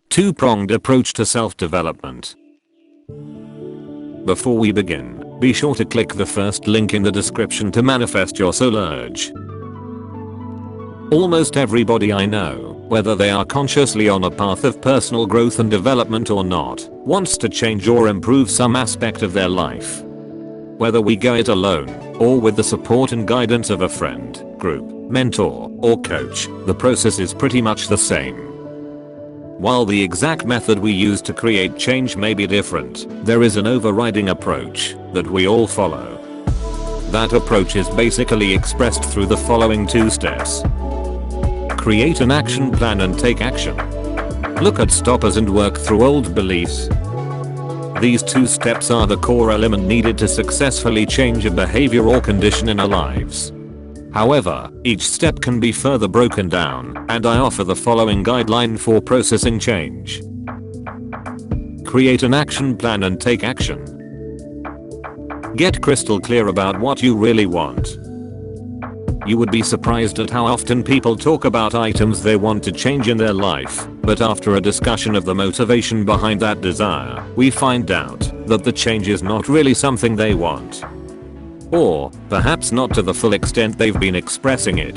Two-pronged approach to self-development. Before we begin, be sure to click the first link in the description to manifest your soul urge. Almost everybody I know, whether they are consciously on a path of personal growth and development or not, wants to change or improve some aspect of their life. Whether we go it alone, or with the support and guidance of a friend, group, mentor, or coach, the process is pretty much the same. While the exact method we use to create change may be different, there is an overriding approach that we all follow. That approach is basically expressed through the following 2 steps. Create an action plan and take action. Look at stoppers and work through old beliefs. These 2 steps are the core element needed to successfully change a behavior or condition in our lives. However, each step can be further broken down, and I offer the following guideline for processing change. Create an action plan and take action. Get crystal clear about what you really want. You would be surprised at how often people talk about items they want to change in their life, but after a discussion of the motivation behind that desire, we find out that the change is not really something they want. Or, perhaps not to the full extent they've been expressing it.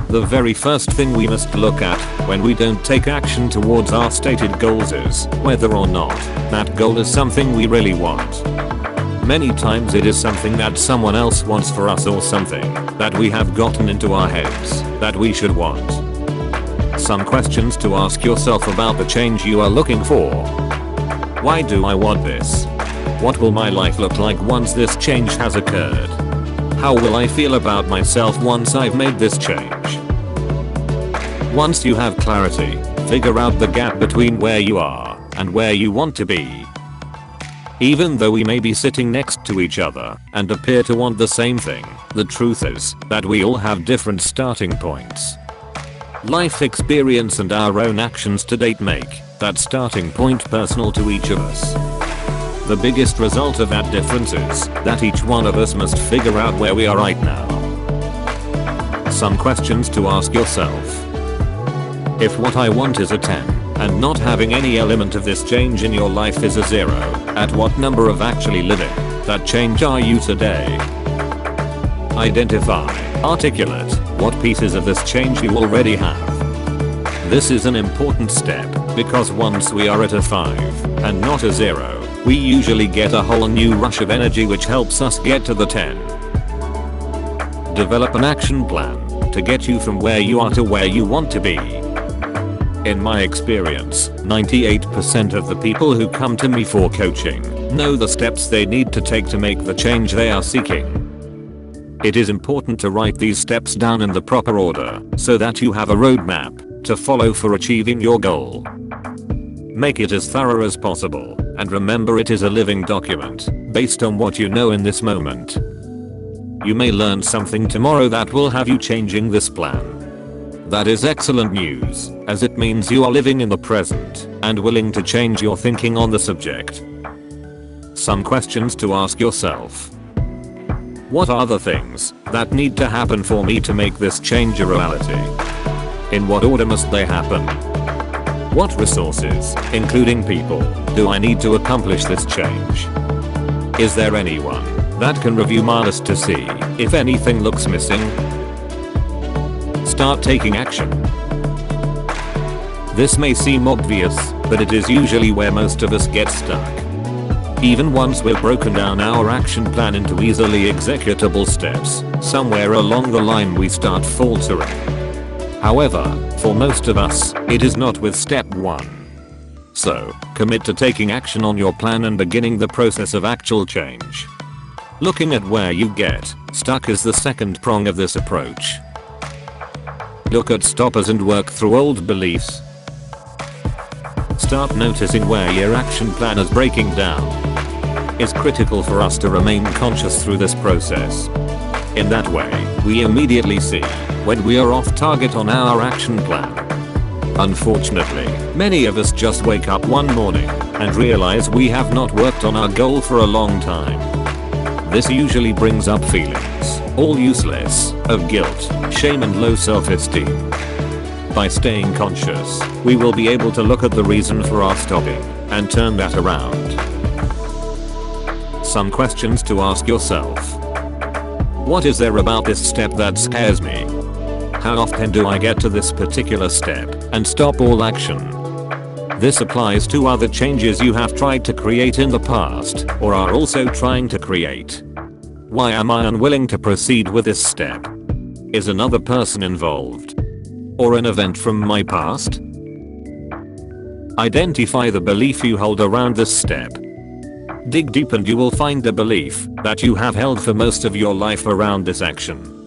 The very first thing we must look at when we don't take action towards our stated goals is whether or not that goal is something we really want. Many times it is something that someone else wants for us or something that we have gotten into our heads that we should want. Some questions to ask yourself about the change you are looking for. Why do I want this? What will my life look like once this change has occurred? How will I feel about myself once I've made this change? Once you have clarity, figure out the gap between where you are and where you want to be. Even though we may be sitting next to each other and appear to want the same thing, the truth is that we all have different starting points. Life experience and our own actions to date make that starting point personal to each of us. The biggest result of that difference is that each one of us must figure out where we are right now. Some questions to ask yourself. If what I want is a 10, and not having any element of this change in your life is a 0, at what number of actually living that change are you today? Identify, articulate, what pieces of this change you already have. This is an important step, because once we are at a 5, and not a 0, we usually get a whole new rush of energy which helps us get to the 10. Develop an action plan to get you from where you are to where you want to be. In my experience, 98% of the people who come to me for coaching know the steps they need to take to make the change they are seeking. It is important to write these steps down in the proper order so that you have a roadmap to follow for achieving your goal. Make it as thorough as possible, and remember it is a living document based on what you know in this moment. You may learn something tomorrow that will have you changing this plan. That is excellent news, as it means you are living in the present and willing to change your thinking on the subject. Some questions to ask yourself. What are the things that need to happen for me to make this change a reality? In what order must they happen? What resources, including people, do I need to accomplish this change? Is there anyone that can review my list to see if anything looks missing? Start taking action. This may seem obvious, but it is usually where most of us get stuck. Even once we've broken down our action plan into easily executable steps, somewhere along the line we start faltering. However, for most of us, it is not with step 1. So, commit to taking action on your plan and beginning the process of actual change. Looking at where you get stuck is the second prong of this approach. Look at stoppers and work through old beliefs. Start noticing where your action plan is breaking down. It's critical for us to remain conscious through this process. In that way, we immediately see when we are off target on our action plan. Unfortunately, many of us just wake up one morning and realize we have not worked on our goal for a long time. This usually brings up feelings, all useless, of guilt, shame and low self-esteem. By staying conscious, we will be able to look at the reason for our stopping and turn that around. Some questions to ask yourself. What is there about this step that scares me? How often do I get to this particular step and stop all action? This applies to other changes you have tried to create in the past or are also trying to create. Why am I unwilling to proceed with this step? Is another person involved? Or an event from my past? Identify the belief you hold around this step. Dig deep and you will find the belief that you have held for most of your life around this action.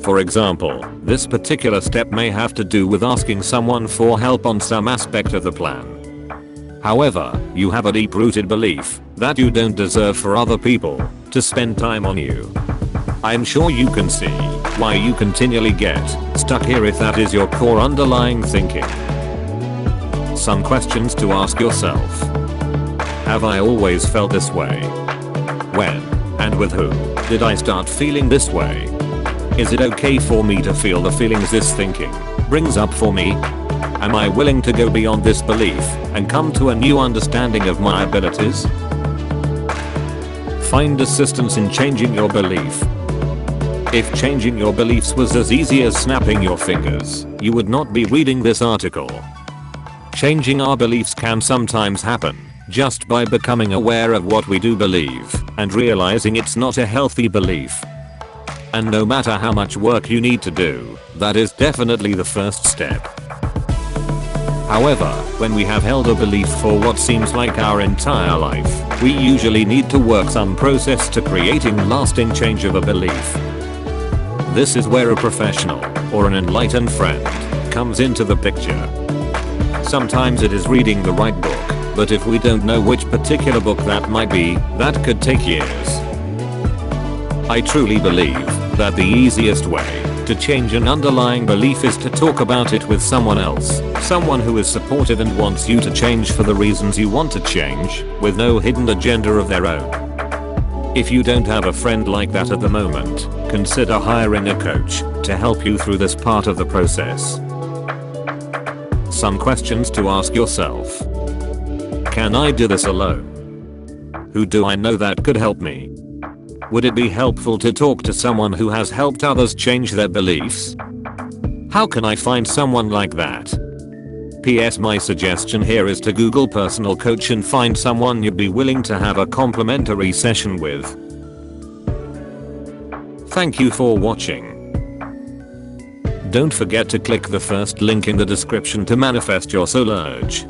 For example, this particular step may have to do with asking someone for help on some aspect of the plan. However, you have a deep-rooted belief that you don't deserve for other people to spend time on you. I'm sure you can see why you continually get stuck here if that is your core underlying thinking. Some questions to ask yourself. Have I always felt this way? When and with who did I start feeling this way? Is it okay for me to feel the feelings this thinking brings up for me? Am I willing to go beyond this belief and come to a new understanding of my abilities? Find assistance in changing your belief. If changing your beliefs was as easy as snapping your fingers, you would not be reading this article. Changing our beliefs can sometimes happen just by becoming aware of what we do believe and realizing it's not a healthy belief. And no matter how much work you need to do, that is definitely the first step. However, when we have held a belief for what seems like our entire life, we usually need to work some process to creating lasting change of a belief. This is where a professional or an enlightened friend comes into the picture. Sometimes it is reading the right book, but if we don't know which particular book that might be, that could take years. I truly believe that the easiest way to change an underlying belief is to talk about it with someone else, someone who is supportive and wants you to change for the reasons you want to change, with no hidden agenda of their own. If you don't have a friend like that at the moment, consider hiring a coach to help you through this part of the process. Some questions to ask yourself. Can I do this alone? Who do I know that could help me? Would it be helpful to talk to someone who has helped others change their beliefs? How can I find someone like that? PS, my suggestion here is to Google personal coach and find someone you'd be willing to have a complimentary session with. Thank you for watching. Don't forget to click the first link in the description to manifest your soul urge.